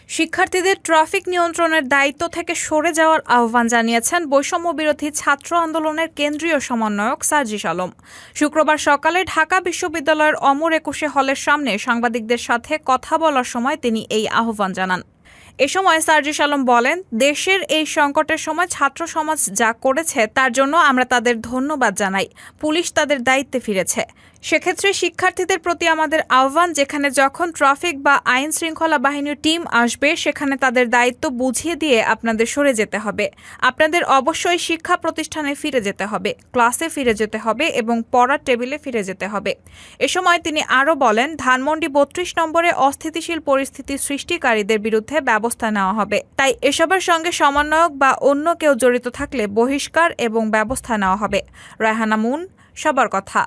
শিক্ষার্থীদের ট্রাফিক নিয়ন্ত্রণের দায়িত্ব থেকে সরে যাওয়ার আহ্বান জানিয়েছেন বৈষম্য বিরোধী ছাত্র আন্দোলনের কেন্দ্রীয় সমন্বয়ক সার্জিস আলম। শুক্রবার সকালে ঢাকা বিশ্ববিদ্যালয়ের অমর একুশে হলের সামনে সাংবাদিকদের সাথে কথা বলার সময় তিনি এই আহ্বান জানান। এ সময় সার্জিস আলম বলেন, দেশের এই সংকটের সময় ছাত্র সমাজ যা করেছে তার জন্য আমরা তাদের ধন্যবাদ জানাই। পুলিশ তাদের দায়িত্বে ফিরেছে। সেক্ষেত্রে শিক্ষার্থীদের প্রতি আমাদের আহ্বান, যেখানে যখন ট্রাফিক বা আইন শৃঙ্খলা বাহিনীর টিম আসবে সেখানে তাদের দায়িত্ব বুঝিয়ে দিয়ে আপনাদের সরে যেতে হবে। আপনাদের অবশ্যই শিক্ষা প্রতিষ্ঠানে ফিরে যেতে হবে, ক্লাসে ফিরে যেতে হবে এবং পড়ার টেবিলে ফিরে যেতে হবে। এ সময় তিনি আরও বলেন, ধানমন্ডি ৩২ নম্বরে অস্থিতিশীল পরিস্থিতি সৃষ্টিকারীদের বিরুদ্ধে ব্যবস্থা নেওয়া হবে। তাই এসবের সঙ্গে সমন্বয়ক বা অন্য কেউ জড়িত থাকলে বহিষ্কার এবং ব্যবস্থা নেওয়া হবে। রায়হানা মুন, সবার কথা।